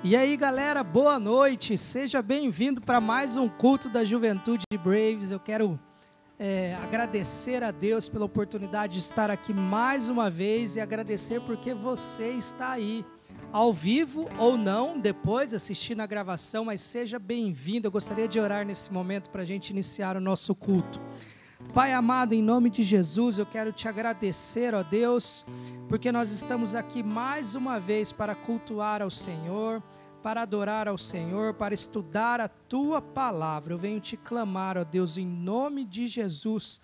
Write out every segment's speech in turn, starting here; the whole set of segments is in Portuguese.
E aí galera, boa noite, seja bem-vindo para mais um culto da Juventude Braves. Eu quero agradecer a Deus pela oportunidade de estar aqui mais uma vez e agradecer porque você está aí, ao vivo ou não, depois assistindo a gravação, mas seja bem-vindo. Eu gostaria de orar nesse momento para a gente iniciar o nosso culto. Pai amado, em nome de Jesus, eu quero te agradecer, ó Deus, porque nós estamos aqui mais uma vez para cultuar ao Senhor, para adorar ao Senhor, para estudar a Tua Palavra. Eu venho te clamar, ó Deus, em nome de Jesus,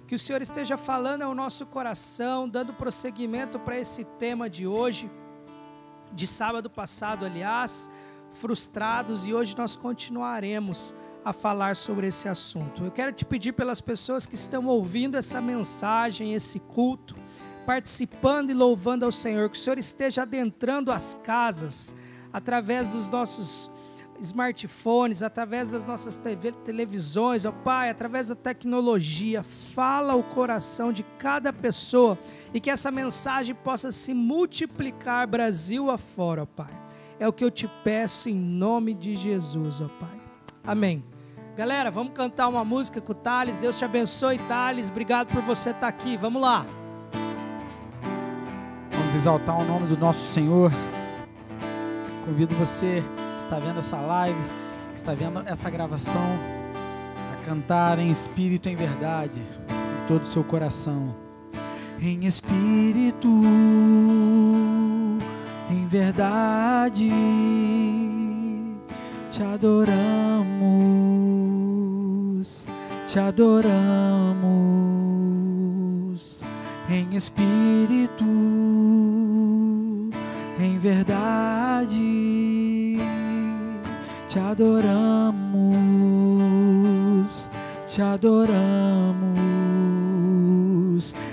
que o Senhor esteja falando ao nosso coração, dando prosseguimento para esse tema de hoje, de sábado passado, aliás, frustrados, e hoje nós continuaremos a falar sobre esse assunto. Eu quero te pedir pelas pessoas que estão ouvindo essa mensagem, esse culto, participando e louvando ao Senhor, que o Senhor esteja adentrando as casas, através dos nossos smartphones, através das nossas televisões, ó Pai, através da tecnologia, fala o coração de cada pessoa, e que essa mensagem possa se multiplicar Brasil afora, ó Pai. É o que eu te peço em nome de Jesus, ó Pai. Amém. Galera, vamos cantar uma música com o Thales. Deus te abençoe, Thales. Obrigado por você estar aqui. Vamos lá. Vamos exaltar o nome do nosso Senhor. Convido você que está vendo essa live, que está vendo essa gravação, a cantar em espírito e em verdade, em todo o seu coração. Em espírito, em verdade, te adoramos, em espírito, em verdade, te adoramos,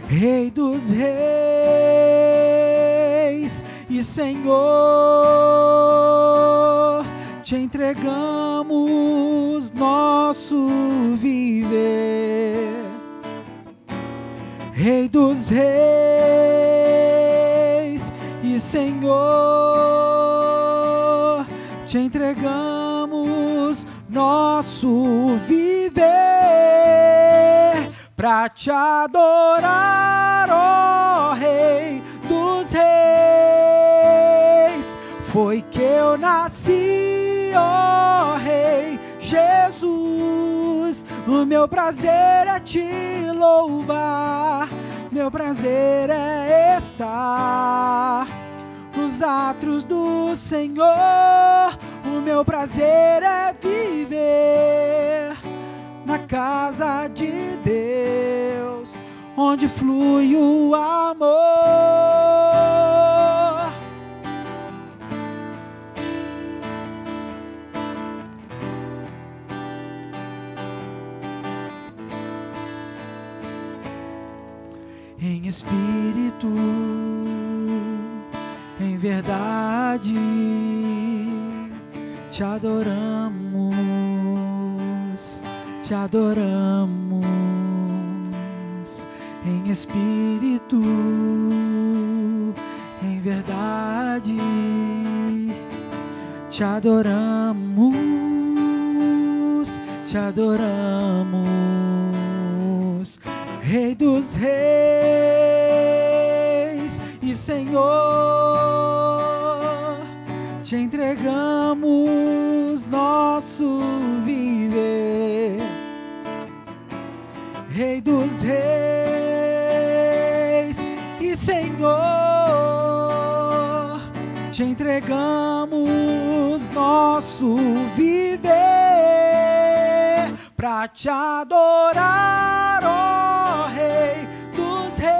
Rei dos reis e Senhor, te entregamos nosso viver. Rei dos reis e Senhor, te entregamos nosso viver para te adorar, ó Rei dos reis. Foi que eu nasci, ó Rei Jesus. O meu prazer é te louvar, meu prazer é estar nos átrios do Senhor. O meu prazer é viver na casa de Deus, onde flui o amor. Em espírito, em verdade, te adoramos, em espírito, em verdade, te adoramos, Rei dos reis e Senhor, te entregamos nosso viver. Rei dos reis e Senhor, te entregamos nosso viver para te adorar, ó Rei dos reis.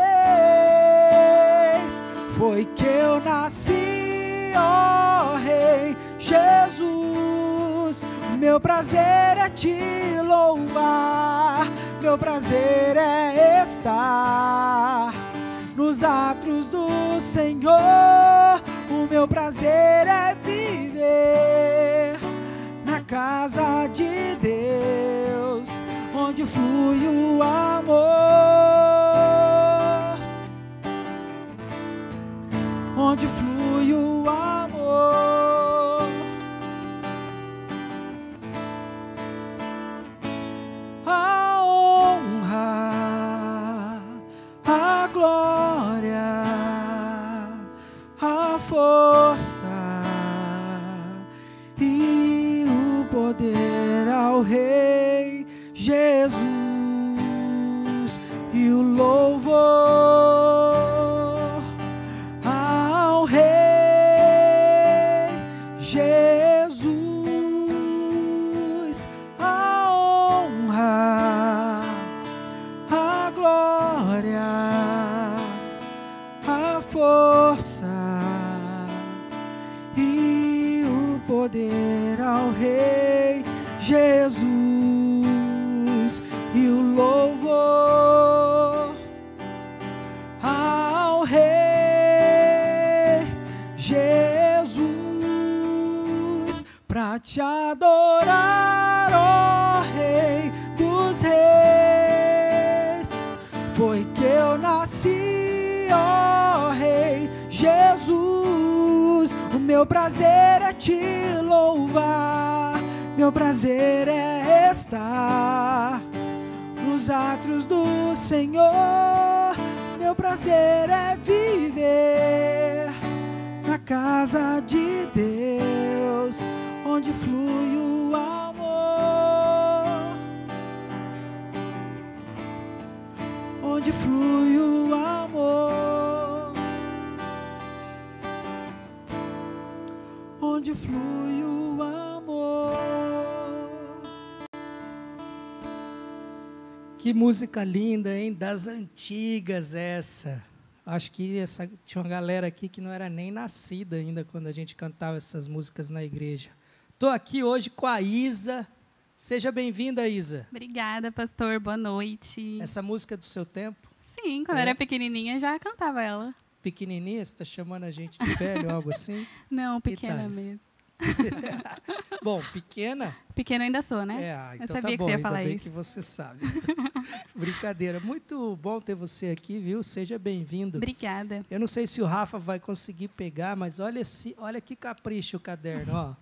Foi que eu nasci, ó Rei Jesus. Meu prazer é te louvar, meu prazer é estar nos átrios do Senhor. O meu prazer é viver na casa de Deus, onde flui o amor, onde flui o amor. ao Rei Jesus e o louvor ao Rei Jesus, a honra, a glória, a força e o poder ao Rei Jesus e o louvor ao Rei Jesus, pra te adorar, ó Rei dos Reis. Foi que eu nasci, ó Rei Jesus. O meu prazer é te louvar, meu prazer é estar nos átrios do Senhor. Meu prazer é viver na casa de Deus, onde flui o amor, onde flui o amor, onde flui o amor. Que música linda, hein? Das antigas essa. Acho que tinha uma galera aqui que não era nem nascida ainda quando a gente cantava essas músicas na igreja. Estou aqui hoje com a Isa. Seja bem-vinda, Isa. Obrigada, pastor. Boa noite. Essa música é do seu tempo? Sim, quando eu era pequenininha já cantava ela. Pequenininha? Você está chamando a gente de velho, algo assim? Não, pequena mesmo. Bom, pequena? Pequena ainda sou, né? Então eu sabia tá bom, que você ia ainda falar bem isso. que você sabe. Brincadeira. Muito bom ter você aqui, viu? Seja bem-vindo. Obrigada. Eu não sei se o Rafa vai conseguir pegar, mas olha que capricho o caderno, ó.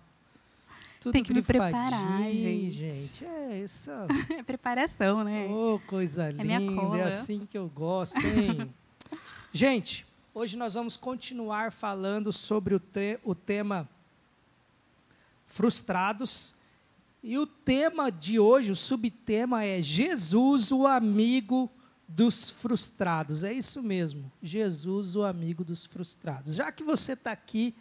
Tudo tem que me preparar, gente. É isso. É preparação, né? Oh, coisa linda. É assim que eu gosto, hein? Gente, hoje nós vamos continuar falando sobre o tema frustrados. E o tema de hoje, o subtema é Jesus, o amigo dos frustrados. É isso mesmo, Jesus, o amigo dos frustrados. Já que você está aqui,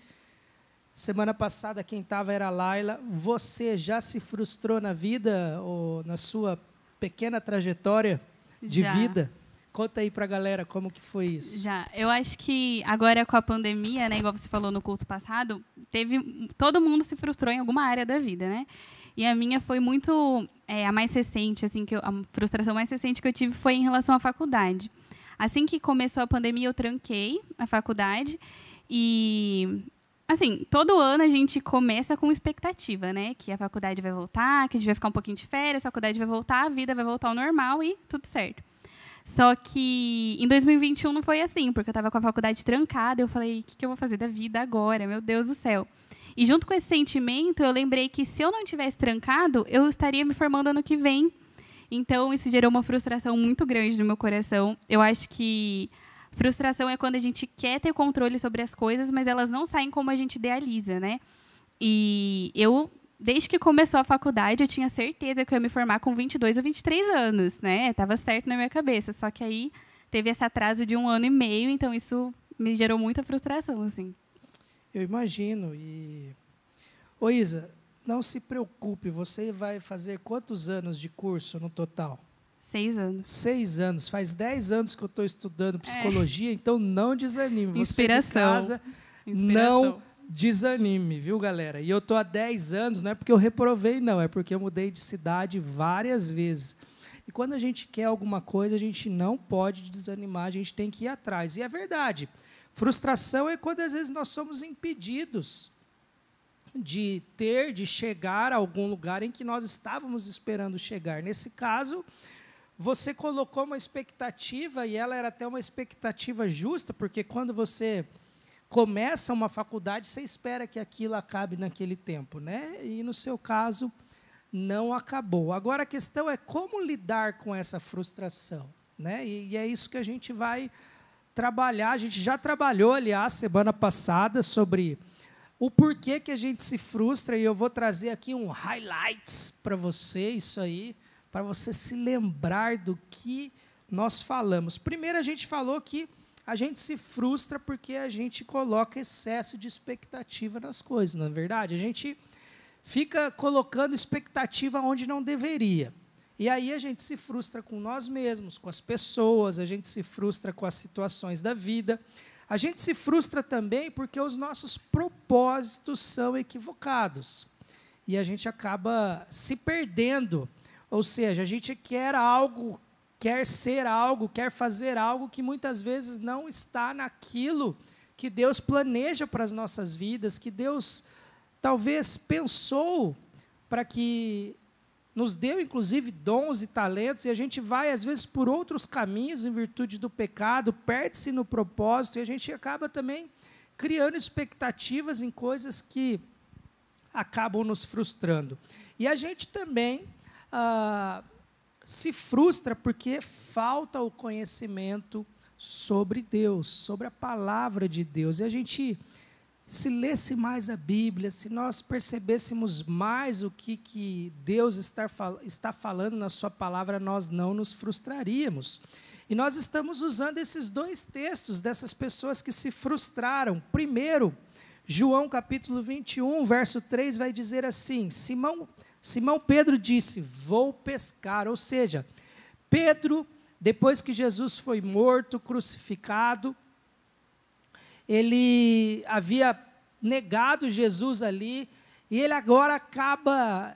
semana passada quem estava era a Laila, você já se frustrou na vida ou na sua pequena trajetória de vida? Conta aí para a galera como que foi isso. Já. Eu acho que agora com a pandemia, né, igual você falou no culto passado, todo mundo se frustrou em alguma área da vida, né? E a minha foi muito a mais recente, assim, a frustração mais recente que eu tive foi em relação à faculdade. Assim que começou a pandemia, eu tranquei a faculdade e, assim, todo ano a gente começa com expectativa, né? Que a faculdade vai voltar, que a gente vai ficar um pouquinho de férias, a faculdade vai voltar, a vida vai voltar ao normal e tudo certo. Só que em 2021 não foi assim, porque eu estava com a faculdade trancada, eu falei, o que eu vou fazer da vida agora? Meu Deus do céu. E junto com esse sentimento, eu lembrei que se eu não tivesse trancado, eu estaria me formando ano que vem. Então, isso gerou uma frustração muito grande no meu coração. Eu acho que frustração é quando a gente quer ter controle sobre as coisas, mas elas não saem como a gente idealiza, né? E eu, desde que começou a faculdade, eu tinha certeza que eu ia me formar com 22 ou 23 anos, né? Estava certo na minha cabeça. Só que aí teve esse atraso de 1 ano e meio, então isso me gerou muita frustração, assim. Eu imagino. Ô Isa, não se preocupe, você vai fazer quantos anos de curso no total? 6 anos. 6 anos. Faz 10 anos que eu estou estudando psicologia, então não desanime. Inspiração. Você de casa, não desanime, viu, galera? E eu estou há 10 anos, não é porque eu reprovei, não, é porque eu mudei de cidade várias vezes. E quando a gente quer alguma coisa, a gente não pode desanimar, a gente tem que ir atrás. E é verdade. Frustração é quando, às vezes, nós somos impedidos de chegar a algum lugar em que nós estávamos esperando chegar. Nesse caso, você colocou uma expectativa, e ela era até uma expectativa justa, porque quando você começa uma faculdade, você espera que aquilo acabe naquele tempo, né? E, no seu caso, não acabou. Agora, a questão é como lidar com essa frustração, né? E é isso que a gente vai trabalhar. A gente já trabalhou, aliás, semana passada, sobre o porquê que a gente se frustra, e eu vou trazer aqui um highlights para você, isso aí, para você se lembrar do que nós falamos. Primeiro, a gente falou que a gente se frustra porque a gente coloca excesso de expectativa nas coisas, não é verdade? A gente fica colocando expectativa onde não deveria. E aí a gente se frustra com nós mesmos, com as pessoas, a gente se frustra com as situações da vida. A gente se frustra também porque os nossos propósitos são equivocados. E a gente acaba se perdendo. Ou seja, a gente quer algo, quer ser algo, quer fazer algo que muitas vezes não está naquilo que Deus planeja para as nossas vidas, que Deus talvez pensou para que nos deu, inclusive, dons e talentos, e a gente vai, às vezes, por outros caminhos, em virtude do pecado, perde-se no propósito, e a gente acaba também criando expectativas em coisas que acabam nos frustrando. E a gente também se frustra porque falta o conhecimento sobre Deus, sobre a palavra de Deus. E a gente, se lesse mais a Bíblia, se nós percebêssemos mais o que Deus está falando na sua palavra, nós não nos frustraríamos. E nós estamos usando esses dois textos dessas pessoas que se frustraram. Primeiro, João capítulo 21, verso 3, vai dizer assim: Simão Pedro disse, vou pescar. Ou seja, Pedro, depois que Jesus foi morto, crucificado, ele havia negado Jesus ali, e ele agora acaba,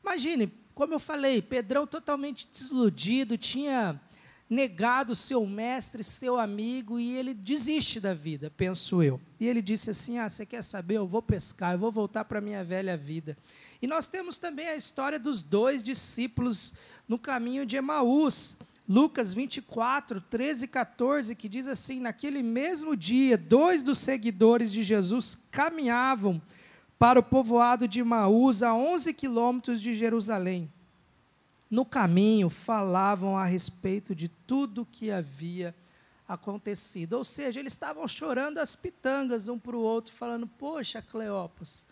imagine, como eu falei, Pedrão totalmente desiludido, tinha negado seu mestre, seu amigo, e ele desiste da vida, penso eu. E ele disse assim, você quer saber, eu vou pescar, eu vou voltar para a minha velha vida. E nós temos também a história dos dois discípulos no caminho de Emaús, Lucas 24, 13 e 14, que diz assim, naquele mesmo dia, 2 dos seguidores de Jesus caminhavam para o povoado de Emaús, a 11 quilômetros de Jerusalém. No caminho, falavam a respeito de tudo o que havia acontecido. Ou seja, eles estavam chorando as pitangas um para o outro, falando, poxa, Cleopas,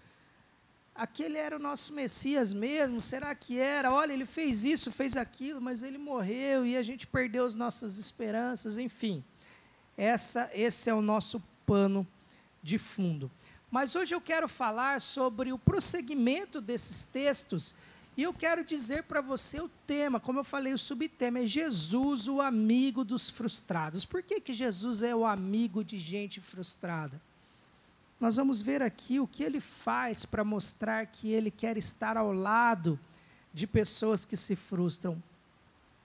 aquele era o nosso Messias mesmo? Será que era? Olha, ele fez isso, fez aquilo, mas ele morreu e a gente perdeu as nossas esperanças, enfim. Esse é o nosso pano de fundo. Mas hoje eu quero falar sobre o prosseguimento desses textos e eu quero dizer para você o tema, como eu falei, o subtema é Jesus, o amigo dos frustrados. Por que Jesus é o amigo de gente frustrada? Nós vamos ver aqui o que ele faz para mostrar que ele quer estar ao lado de pessoas que se frustram.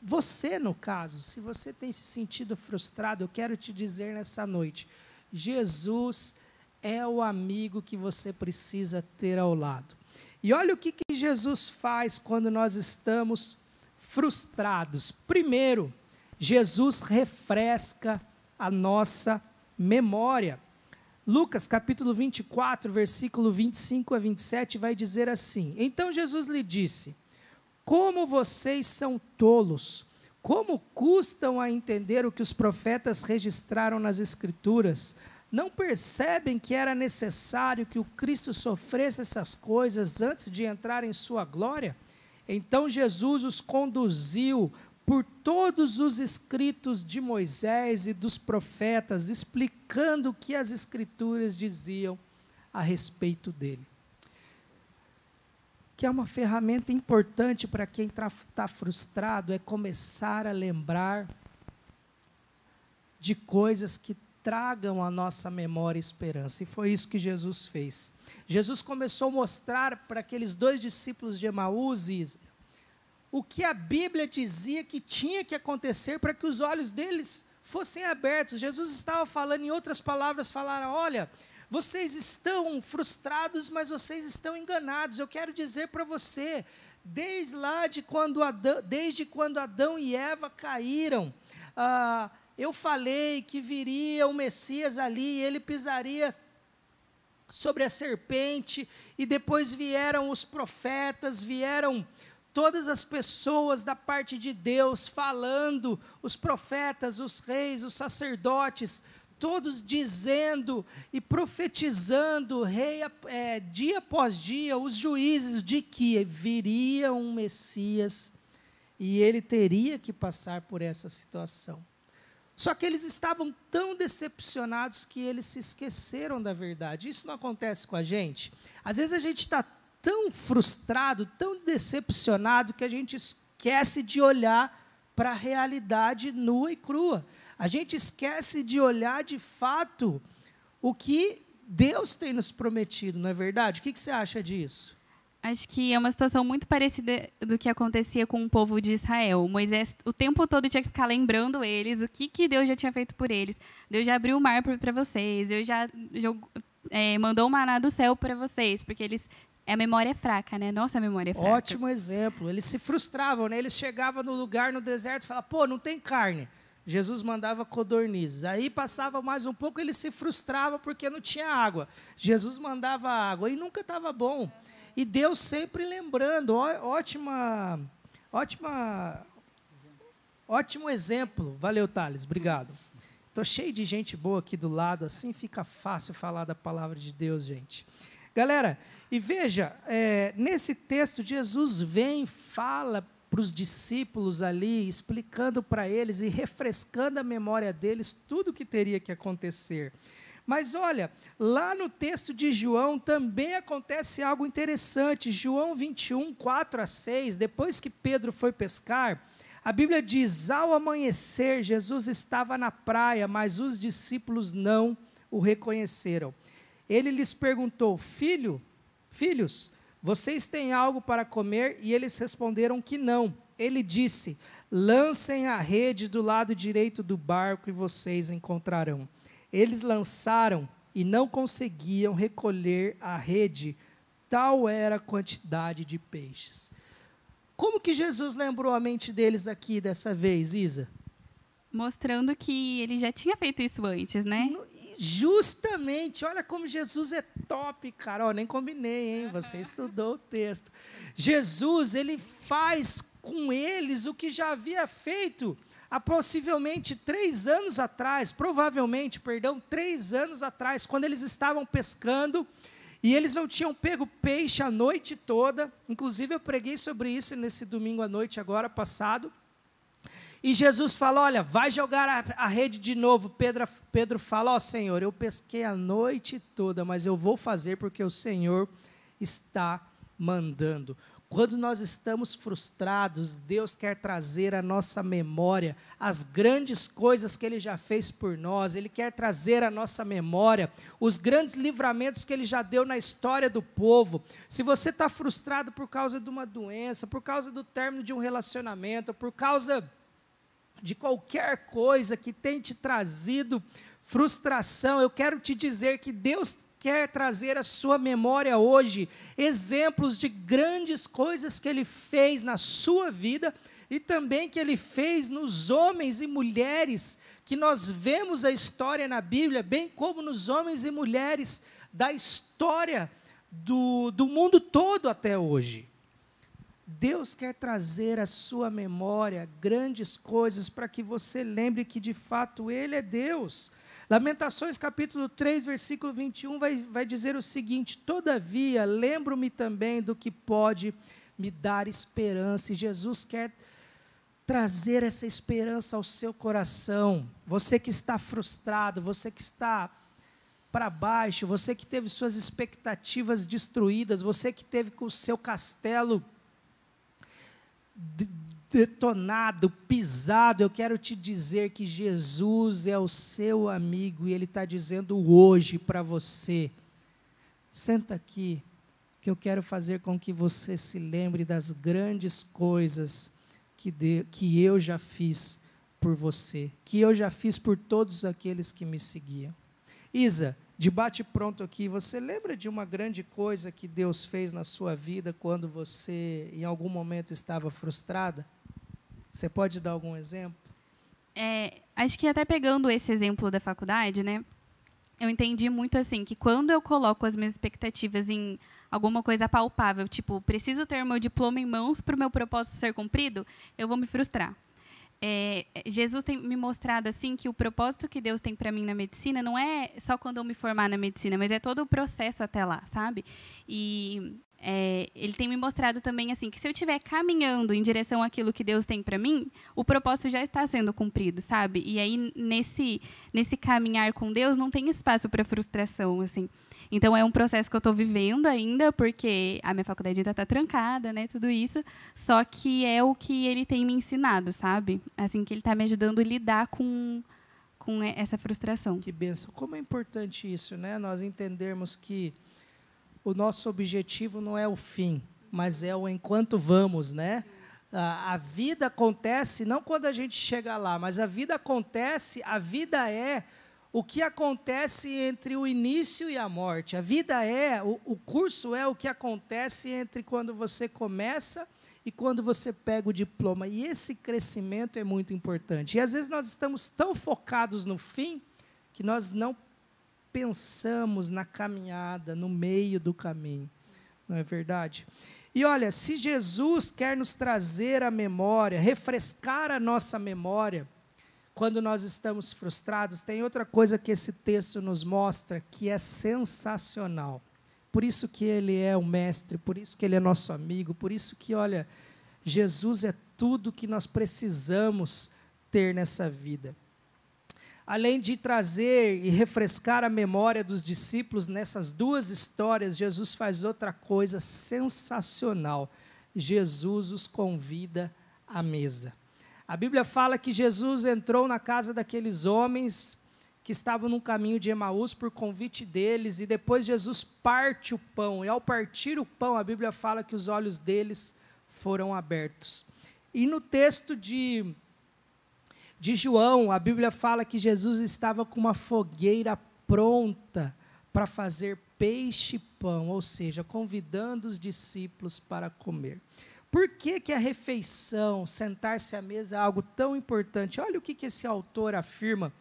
Você, no caso, se você tem se sentido frustrado, eu quero te dizer nessa noite, Jesus é o amigo que você precisa ter ao lado. E olha o que Jesus faz quando nós estamos frustrados. Primeiro, Jesus refresca a nossa memória. Lucas, capítulo 24, versículo 25 a 27, vai dizer assim, então Jesus lhe disse, como vocês são tolos, como custam a entender o que os profetas registraram nas Escrituras? Não percebem que era necessário que o Cristo sofresse essas coisas antes de entrar em sua glória? Então Jesus os conduziu por todos os escritos de Moisés e dos profetas, explicando o que as Escrituras diziam a respeito dele. Que é uma ferramenta importante para quem está frustrado, é começar a lembrar de coisas que tragam à nossa memória esperança. E foi isso que Jesus fez. Jesus começou a mostrar para aqueles dois discípulos de Emaús o que a Bíblia dizia que tinha que acontecer para que os olhos deles fossem abertos. Jesus estava falando, em outras palavras, olha, vocês estão frustrados, mas vocês estão enganados. Eu quero dizer para você, desde quando Adão e Eva caíram, eu falei que viria o Messias ali, ele pisaria sobre a serpente, e depois vieram os profetas, vieram todas as pessoas da parte de Deus falando, os profetas, os reis, os sacerdotes, todos dizendo e profetizando, dia após dia, os juízes, de que viria um Messias e ele teria que passar por essa situação. Só que eles estavam tão decepcionados que eles se esqueceram da verdade. Isso não acontece com a gente? Às vezes a gente está tão frustrado, tão decepcionado, que a gente esquece de olhar para a realidade nua e crua. A gente esquece de olhar, de fato, o que Deus tem nos prometido, não é verdade? O que você acha disso? Acho que é uma situação muito parecida do que acontecia com o povo de Israel. Moisés, o tempo todo, tinha que ficar lembrando eles o que Deus já tinha feito por eles. Deus já abriu o mar para vocês, Deus já mandou o maná do céu para vocês, porque a memória é fraca, né? Nossa memória é fraca. Ótimo exemplo. Eles se frustravam, né? Eles chegavam no lugar, no deserto, e falavam, pô, não tem carne. Jesus mandava codornizes. Aí passava mais um pouco, eles se frustravam porque não tinha água. Jesus mandava água e nunca estava bom. E Deus sempre lembrando, ótimo exemplo. Valeu, Thales, obrigado. Estou cheio de gente boa aqui do lado, assim fica fácil falar da palavra de Deus, gente. Galera, e veja, nesse texto, Jesus vem e fala para os discípulos ali, explicando para eles e refrescando a memória deles tudo o que teria que acontecer. Mas olha, lá no texto de João também acontece algo interessante. João 21, 4-6, depois que Pedro foi pescar, a Bíblia diz, ao amanhecer, Jesus estava na praia, mas os discípulos não o reconheceram. Ele lhes perguntou, filhos, vocês têm algo para comer? E eles responderam que não. Ele disse, lancem a rede do lado direito do barco e vocês encontrarão. Eles lançaram e não conseguiam recolher a rede, tal era a quantidade de peixes. Como que Jesus lembrou a mente deles aqui dessa vez, Isa? Mostrando que ele já tinha feito isso antes, né? Justamente, olha como Jesus é top, cara. Nem combinei, hein? Você estudou o texto. Jesus, ele faz com eles o que já havia feito há possivelmente 3 anos atrás, provavelmente, 3 anos atrás, quando eles estavam pescando e eles não tinham pego peixe a noite toda. Inclusive, eu preguei sobre isso nesse domingo à noite, agora passado. E Jesus fala, olha, vai jogar a rede de novo. Pedro fala, ó Senhor, eu pesquei a noite toda, mas eu vou fazer porque o Senhor está mandando. Quando nós estamos frustrados, Deus quer trazer à nossa memória as grandes coisas que Ele já fez por nós. Ele quer trazer à nossa memória os grandes livramentos que Ele já deu na história do povo. Se você está frustrado por causa de uma doença, por causa do término de um relacionamento, por causa de qualquer coisa que tenha te trazido frustração, eu quero te dizer que Deus quer trazer à sua memória hoje exemplos de grandes coisas que Ele fez na sua vida e também que Ele fez nos homens e mulheres que nós vemos a história na Bíblia, bem como nos homens e mulheres da história do mundo todo até hoje. Deus quer trazer à sua memória grandes coisas para que você lembre que de fato Ele é Deus. Lamentações capítulo 3, versículo 21 vai dizer o seguinte, todavia lembro-me também do que pode me dar esperança, e Jesus quer trazer essa esperança ao seu coração. Você que está frustrado, você que está para baixo, você que teve suas expectativas destruídas, você que teve com o seu castelo detonado, pisado, eu quero te dizer que Jesus é o seu amigo e Ele está dizendo hoje para você, senta aqui, que eu quero fazer com que você se lembre das grandes coisas que eu já fiz por você, que eu já fiz por todos aqueles que me seguiam. Isa, de bate pronto aqui, você lembra de uma grande coisa que Deus fez na sua vida quando você, em algum momento, estava frustrada? Você pode dar algum exemplo? Acho que até pegando esse exemplo da faculdade, né, eu entendi muito assim, que quando eu coloco as minhas expectativas em alguma coisa palpável, tipo, preciso ter o meu diploma em mãos para o meu propósito ser cumprido, eu vou me frustrar. Jesus tem me mostrado assim que o propósito que Deus tem para mim na medicina não é só quando eu me formar na medicina, mas é todo o processo até lá, sabe? E ele tem me mostrado também assim que se eu estiver caminhando em direção àquilo que Deus tem para mim, o propósito já está sendo cumprido, sabe? E aí nesse caminhar com Deus não tem espaço para frustração, assim. Então é um processo que eu estou vivendo ainda, porque a minha faculdade ainda está trancada, né? Tudo isso. Só que é o que ele tem me ensinado, sabe? Assim que ele está me ajudando a lidar com essa frustração. Que bênção. Como é importante isso, né? Nós entendermos que o nosso objetivo não é o fim, mas é o enquanto vamos, né? A vida acontece não quando a gente chega lá, mas a vida acontece, a vida é o que acontece entre o início e a morte. A vida é, o curso é o que acontece entre quando você começa e quando você pega o diploma. E esse crescimento é muito importante. E às vezes nós estamos tão focados no fim que nós não pensamos na caminhada, no meio do caminho. Não é verdade? E olha, se Jesus quer nos trazer a memória, refrescar a nossa memória, quando nós estamos frustrados, tem outra coisa que esse texto nos mostra que é sensacional. Por isso que ele é o mestre, por isso que ele é nosso amigo, por isso que, olha, Jesus é tudo que nós precisamos ter nessa vida. Além de trazer e refrescar a memória dos discípulos nessas duas histórias, Jesus faz outra coisa sensacional. Jesus os convida à mesa. A Bíblia fala que Jesus entrou na casa daqueles homens que estavam no caminho de Emaús por convite deles, e depois Jesus parte o pão, e ao partir o pão, a Bíblia fala que os olhos deles foram abertos. E no texto de João, a Bíblia fala que Jesus estava com uma fogueira pronta para fazer peixe e pão, ou seja, convidando os discípulos para comer. Por que a refeição, sentar-se à mesa é algo tão importante? Olha o que esse autor afirma,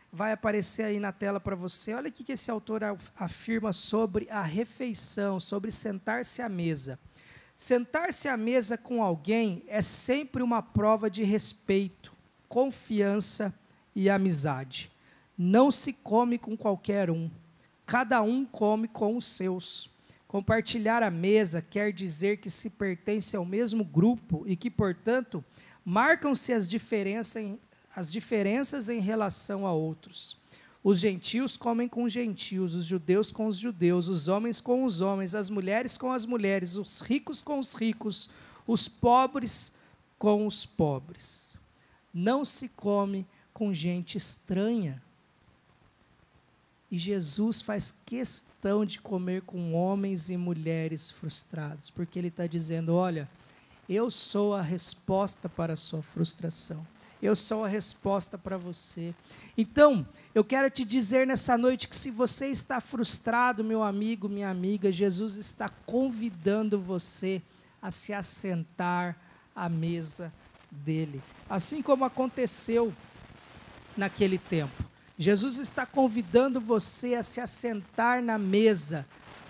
vai aparecer aí na tela para você. Olha o que esse autor afirma sobre a refeição, sobre sentar-se à mesa. Sentar-se à mesa com alguém é sempre uma prova de respeito, confiança e amizade. Não se come com qualquer um, cada um come com os seus. Compartilhar a mesa quer dizer que se pertence ao mesmo grupo e que, portanto, marcam-se as diferenças em relação a outros. Os gentios comem com os gentios, os judeus com os judeus, os homens com os homens, as mulheres com as mulheres, os ricos com os ricos, os pobres com os pobres. Não se come com gente estranha. E Jesus faz questão de comer com homens e mulheres frustrados, porque ele está dizendo, olha, eu sou a resposta para a sua frustração. Eu sou a resposta para você. Então, eu quero te dizer nessa noite que se você está frustrado, meu amigo, minha amiga, Jesus está convidando você a se assentar à mesa dele. Assim como aconteceu naquele tempo. Jesus está convidando você a se assentar na mesa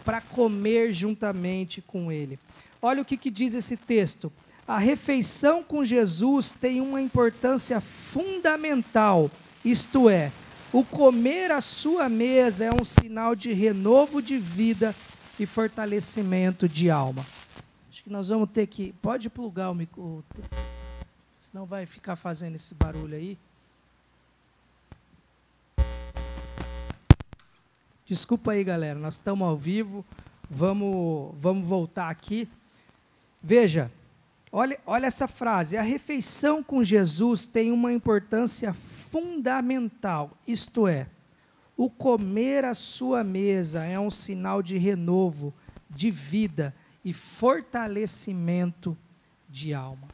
para comer juntamente com ele. Olha o que diz esse texto. A refeição com Jesus tem uma importância fundamental, isto é, o comer à sua mesa é um sinal de renovo de vida e fortalecimento de alma. Acho que nós vamos ter que... Pode plugar o microfone, senão vai ficar fazendo esse barulho aí. Desculpa aí, galera, nós estamos ao vivo, vamos voltar aqui. Veja, olha essa frase, a refeição com Jesus tem uma importância fundamental, isto é, o comer à sua mesa é um sinal de renovo, de vida e fortalecimento de alma.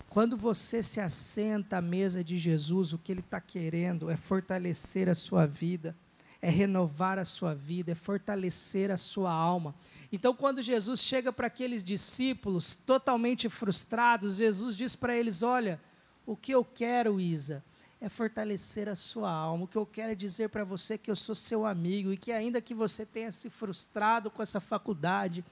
Quando você se assenta à mesa de Jesus, o que ele está querendo é fortalecer a sua vida, é renovar a sua vida, é fortalecer a sua alma. Então, quando Jesus chega para aqueles discípulos totalmente frustrados, Jesus diz para eles, olha, o que eu quero, Isa, é fortalecer a sua alma. O que eu quero é dizer para você que eu sou seu amigo e que ainda que você tenha se frustrado com essa faculdade,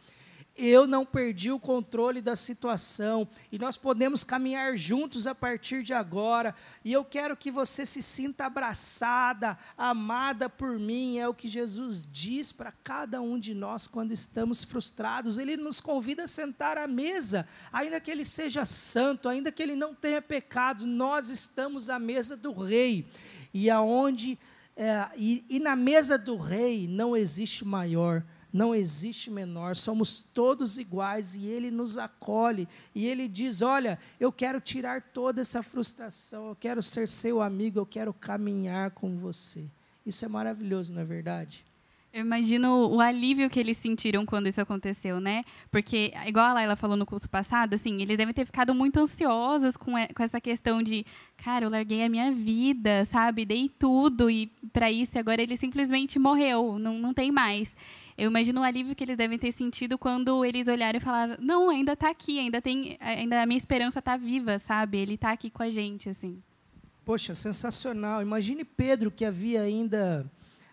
eu não perdi o controle da situação, e nós podemos caminhar juntos a partir de agora, e eu quero que você se sinta abraçada, amada por mim, é o que Jesus diz para cada um de nós quando estamos frustrados. Ele nos convida a sentar à mesa, ainda que ele seja santo, ainda que ele não tenha pecado, nós estamos à mesa do Rei, e na mesa do Rei não existe maior, não existe menor, somos todos iguais, e Ele nos acolhe, e Ele diz, olha, eu quero tirar toda essa frustração, eu quero ser seu amigo, eu quero caminhar com você. Isso é maravilhoso, não é verdade? Eu imagino o alívio que eles sentiram quando isso aconteceu, né? Porque, igual a Laila falou no curso passado, assim, eles devem ter ficado muito ansiosos com essa questão de, cara, eu larguei a minha vida, sabe? Dei tudo e para isso, agora ele simplesmente morreu, não tem mais. Eu imagino o alívio que eles devem ter sentido quando eles olharam e falaram, não, ainda está aqui, ainda a minha esperança está viva, sabe? Ele está aqui com a gente, assim. Poxa, sensacional. Imagine Pedro, que havia ainda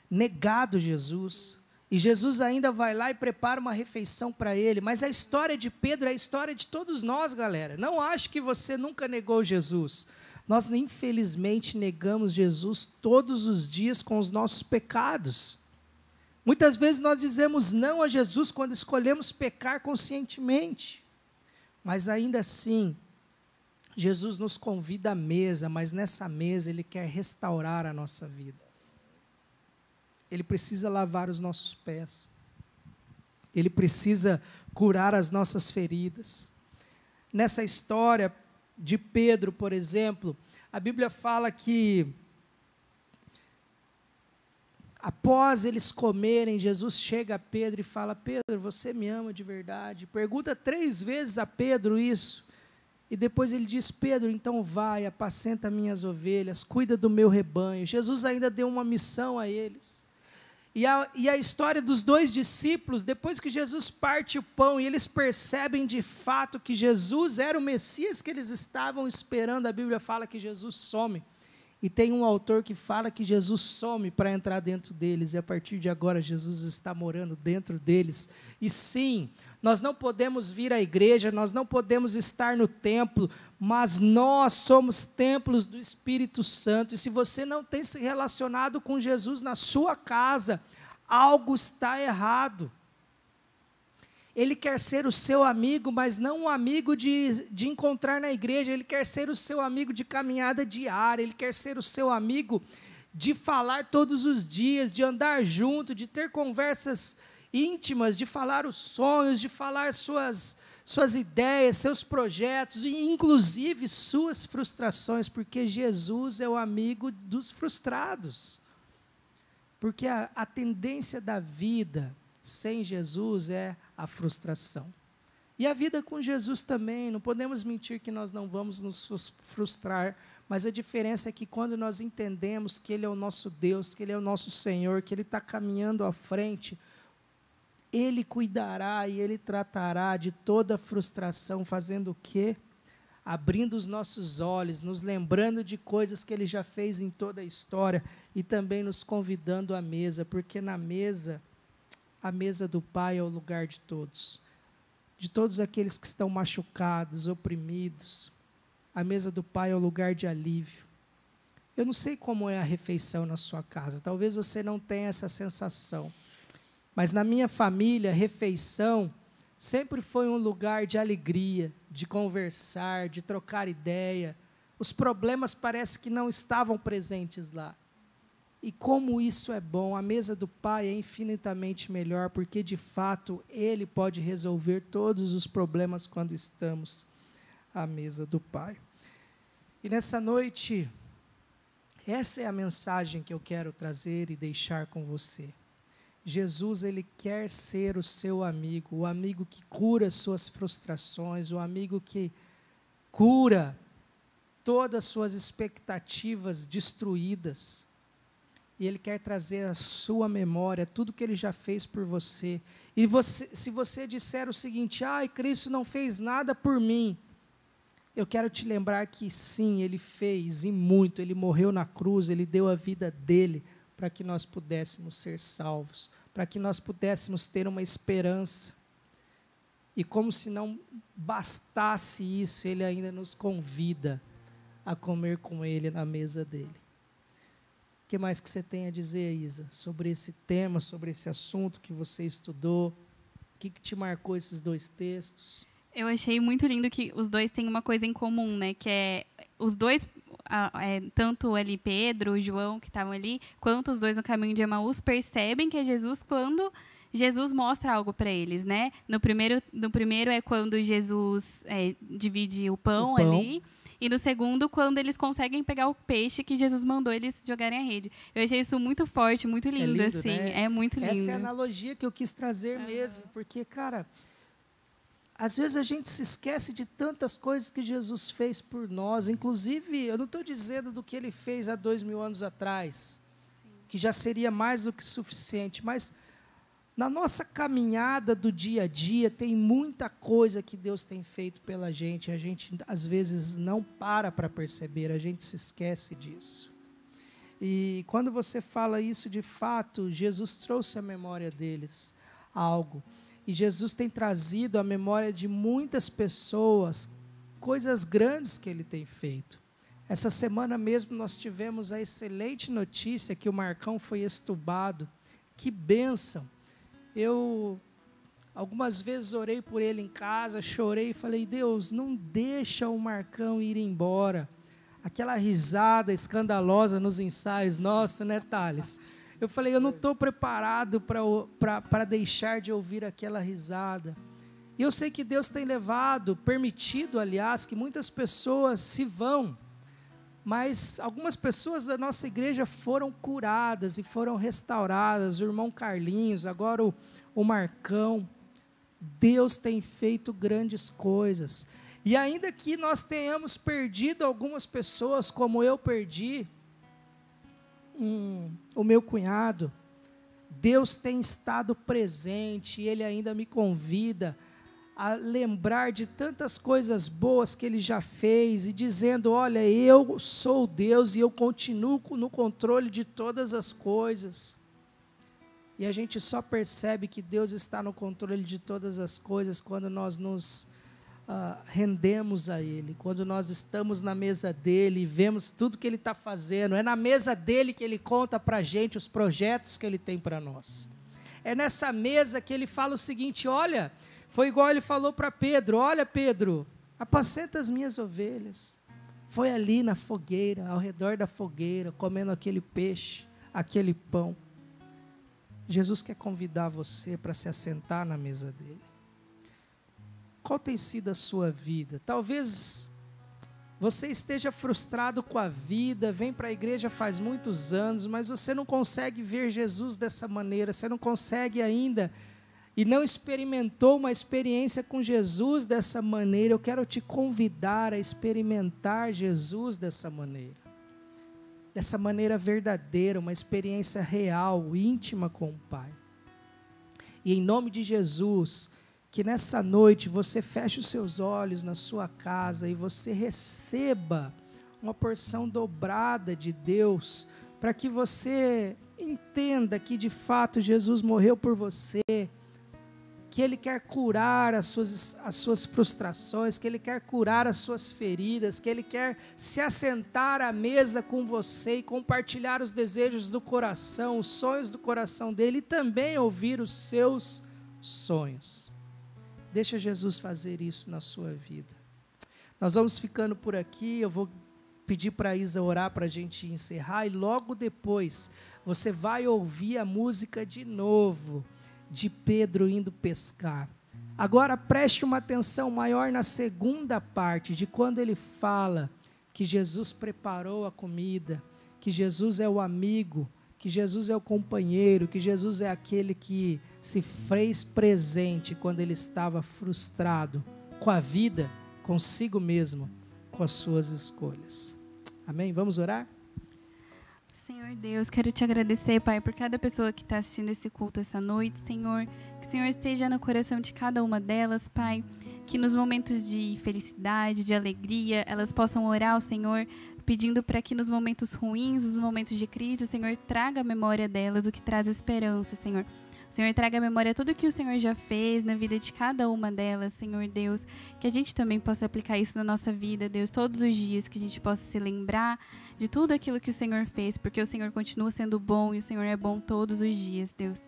negado Jesus, e Jesus ainda vai lá e prepara uma refeição para ele. Mas a história de Pedro é a história de todos nós, galera. Não ache que você nunca negou Jesus. Nós, infelizmente, negamos Jesus todos os dias com os nossos pecados. Muitas vezes nós dizemos não a Jesus quando escolhemos pecar conscientemente. Mas ainda assim, Jesus nos convida à mesa, mas nessa mesa Ele quer restaurar a nossa vida. Ele precisa lavar os nossos pés. Ele precisa curar as nossas feridas. Nessa história de Pedro, por exemplo, a Bíblia fala que após eles comerem, Jesus chega a Pedro e fala, Pedro, você me ama de verdade? Pergunta 3 vezes a Pedro isso. E depois ele diz, Pedro, então vai, apacenta minhas ovelhas, cuida do meu rebanho. Jesus ainda deu uma missão a eles. E a história dos 2 discípulos, depois que Jesus parte o pão e eles percebem de fato que Jesus era o Messias que eles estavam esperando, a Bíblia fala que Jesus some. E tem um autor que fala que Jesus some para entrar dentro deles, e a partir de agora Jesus está morando dentro deles. E sim, nós não podemos vir à igreja, nós não podemos estar no templo, mas nós somos templos do Espírito Santo, e se você não tem se relacionado com Jesus na sua casa, algo está errado. Ele quer ser o seu amigo, mas não um amigo de encontrar na igreja. Ele quer ser o seu amigo de caminhada diária. Ele quer ser o seu amigo de falar todos os dias, de andar junto, de ter conversas íntimas, de falar os sonhos, de falar suas ideias, seus projetos, e inclusive suas frustrações, porque Jesus é o amigo dos frustrados. Porque a tendência da vida sem Jesus é a frustração. E a vida com Jesus também, não podemos mentir que nós não vamos nos frustrar, mas a diferença é que quando nós entendemos que Ele é o nosso Deus, que Ele é o nosso Senhor, que Ele está caminhando à frente, Ele cuidará e Ele tratará de toda frustração, fazendo o quê? Abrindo os nossos olhos, nos lembrando de coisas que Ele já fez em toda a história, e também nos convidando à mesa, porque na mesa, a mesa do Pai é o lugar de todos aqueles que estão machucados, oprimidos. A mesa do Pai é o lugar de alívio. Eu não sei como é a refeição na sua casa, talvez você não tenha essa sensação, mas na minha família, a refeição sempre foi um lugar de alegria, de conversar, de trocar ideia. Os problemas parece que não estavam presentes lá. E como isso é bom, a mesa do Pai é infinitamente melhor, porque de fato Ele pode resolver todos os problemas quando estamos à mesa do Pai. E nessa noite, essa é a mensagem que eu quero trazer e deixar com você. Jesus, Ele quer ser o seu amigo, o amigo que cura suas frustrações, o amigo que cura todas as suas expectativas destruídas. E Ele quer trazer à sua memória tudo que Ele já fez por você. E se você disser o seguinte, Cristo não fez nada por mim, eu quero te lembrar que sim, Ele fez, e muito. Ele morreu na cruz, Ele deu a vida dEle para que nós pudéssemos ser salvos, para que nós pudéssemos ter uma esperança. E como se não bastasse isso, Ele ainda nos convida a comer com Ele na mesa dEle. O que mais que você tem a dizer, Isa, sobre esse tema, sobre esse assunto que você estudou? O que te marcou esses 2 textos? Eu achei muito lindo que os dois têm uma coisa em comum, né? Que é os dois, tanto ali Pedro, João, que estavam ali, quanto os dois no caminho de Emaús, percebem que é Jesus quando Jesus mostra algo para eles, né? No primeiro é quando Jesus divide o pão ali. E no segundo, quando eles conseguem pegar o peixe que Jesus mandou eles jogarem a rede. Eu achei isso muito forte, muito lindo, assim. Né? É muito lindo. Essa é a analogia que eu quis trazer mesmo. Porque, cara, às vezes a gente se esquece de tantas coisas que Jesus fez por nós. Inclusive, eu não estou dizendo do que Ele fez há 2000 anos atrás, que já seria mais do que suficiente, mas na nossa caminhada do dia a dia, tem muita coisa que Deus tem feito pela gente. A gente, às vezes, não para perceber, a gente se esquece disso. E quando você fala isso, de fato, Jesus trouxe à memória deles algo. E Jesus tem trazido à memória de muitas pessoas coisas grandes que Ele tem feito. Essa semana mesmo nós tivemos a excelente notícia que o Marcão foi extubado. Que bênção! Eu, algumas vezes, orei por ele em casa, chorei e falei, Deus, não deixa o Marcão ir embora. Aquela risada escandalosa nos ensaios nossos, né, Thales? Eu falei, eu não estou preparado para deixar de ouvir aquela risada. E eu sei que Deus tem permitido, aliás, que muitas pessoas se vão. Mas algumas pessoas da nossa igreja foram curadas e foram restauradas. O irmão Carlinhos, agora o Marcão. Deus tem feito grandes coisas. E ainda que nós tenhamos perdido algumas pessoas, como eu perdi o meu cunhado, Deus tem estado presente e Ele ainda me convida a lembrar de tantas coisas boas que Ele já fez e dizendo, olha, eu sou Deus e eu continuo no controle de todas as coisas. E a gente só percebe que Deus está no controle de todas as coisas quando nós nos rendemos a Ele, quando nós estamos na mesa dEle e vemos tudo que Ele está fazendo. É na mesa dEle que Ele conta para a gente os projetos que Ele tem para nós. É nessa mesa que Ele fala o seguinte, olha... Foi igual Ele falou para Pedro, olha Pedro, apacenta as minhas ovelhas. Foi ali na fogueira, ao redor da fogueira, comendo aquele peixe, aquele pão. Jesus quer convidar você para se assentar na mesa dEle. Qual tem sido a sua vida? Talvez você esteja frustrado com a vida, vem para a igreja faz muitos anos, mas você não consegue ver Jesus dessa maneira, você não consegue ainda... e não experimentou uma experiência com Jesus dessa maneira. Eu quero te convidar a experimentar Jesus dessa maneira verdadeira, uma experiência real, íntima com o Pai. E em nome de Jesus, que nessa noite você feche os seus olhos na sua casa e você receba uma porção dobrada de Deus, para que você entenda que de fato Jesus morreu por você, que Ele quer curar as suas frustrações, que Ele quer curar as suas feridas, que Ele quer se assentar à mesa com você e compartilhar os desejos do coração, os sonhos do coração dEle e também ouvir os seus sonhos. Deixa Jesus fazer isso na sua vida. Nós vamos ficando por aqui, eu vou pedir para a Isa orar para a gente encerrar e logo depois você vai ouvir a música de novo, de Pedro indo pescar. Agora preste uma atenção maior na segunda parte, de quando ele fala que Jesus preparou a comida, que Jesus é o amigo, que Jesus é o companheiro, que Jesus é aquele que se fez presente quando ele estava frustrado com a vida, consigo mesmo, com as suas escolhas. Amém? Vamos orar? Senhor Deus, quero te agradecer, Pai, por cada pessoa que está assistindo esse culto essa noite, Senhor. Que o Senhor esteja no coração de cada uma delas, Pai. Que nos momentos de felicidade, de alegria, elas possam orar ao Senhor, pedindo para que nos momentos ruins, nos momentos de crise, o Senhor traga a memória delas, o que traz esperança, Senhor. O Senhor traga à memória tudo que o Senhor já fez na vida de cada uma delas, Senhor Deus. Que a gente também possa aplicar isso na nossa vida, Deus, todos os dias, que a gente possa se lembrar de tudo aquilo que o Senhor fez, porque o Senhor continua sendo bom e o Senhor é bom todos os dias, Deus.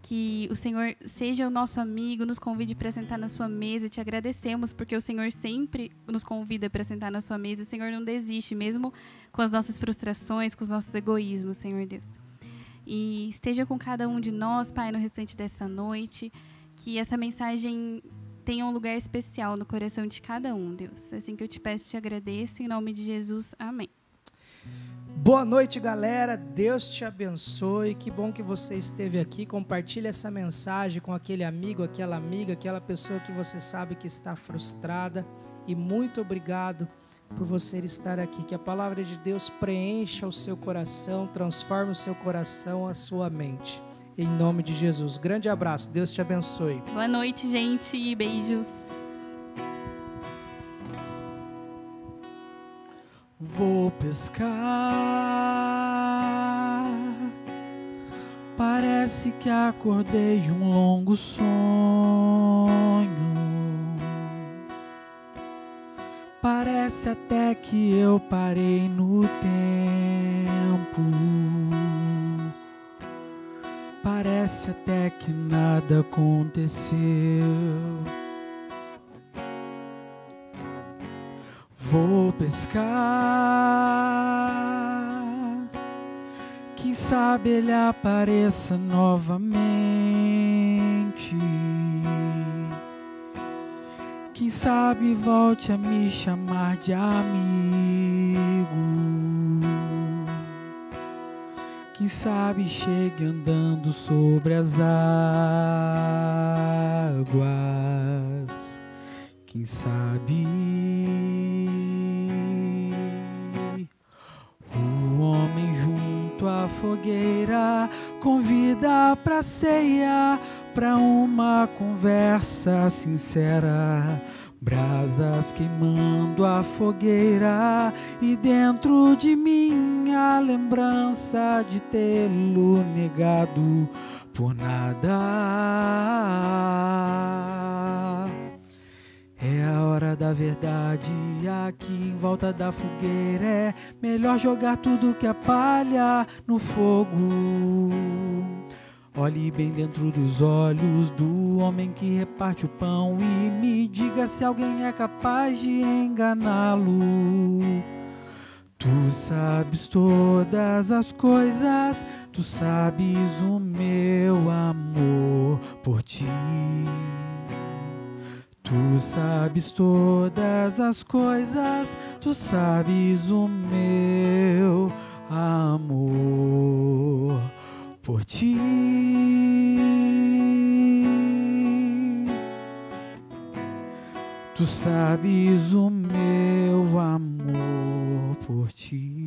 Que o Senhor seja o nosso amigo, nos convide para sentar na sua mesa. Te agradecemos porque o Senhor sempre nos convida para sentar na sua mesa. O Senhor não desiste, mesmo com as nossas frustrações, com os nossos egoísmos, Senhor Deus. E esteja com cada um de nós, Pai, no restante dessa noite. Que essa mensagem tenha um lugar especial no coração de cada um, Deus. Assim que eu te peço e te agradeço, em nome de Jesus. Amém. Boa noite, galera. Deus te abençoe. Que bom que você esteve aqui. Compartilhe essa mensagem com aquele amigo, aquela amiga, aquela pessoa que você sabe que está frustrada. E muito obrigado por você estar aqui. Que a palavra de Deus preencha o seu coração, transforme o seu coração, a sua mente. Em nome de Jesus. Grande abraço. Deus te abençoe. Boa noite, gente. Beijos. Vou pescar, parece que acordei de um longo sonho, parece até que eu parei no tempo, parece até que nada aconteceu. Vou pescar, quem sabe ele apareça novamente, quem sabe volte a me chamar de amigo, quem sabe chegue andando sobre as águas, quem sabe o homem junto à fogueira convida pra ceia, pra uma conversa sincera, brasas queimando a fogueira e dentro de mim a lembrança de tê-lo negado por nada. É a hora da verdade, aqui em volta da fogueira é melhor jogar tudo que é palha no fogo. Olhe bem dentro dos olhos do homem que reparte o pão e me diga se alguém é capaz de enganá-lo. Tu sabes todas as coisas, tu sabes o meu amor por ti. Tu sabes todas as coisas, tu sabes o meu amor por ti. Tu sabes o meu amor por ti.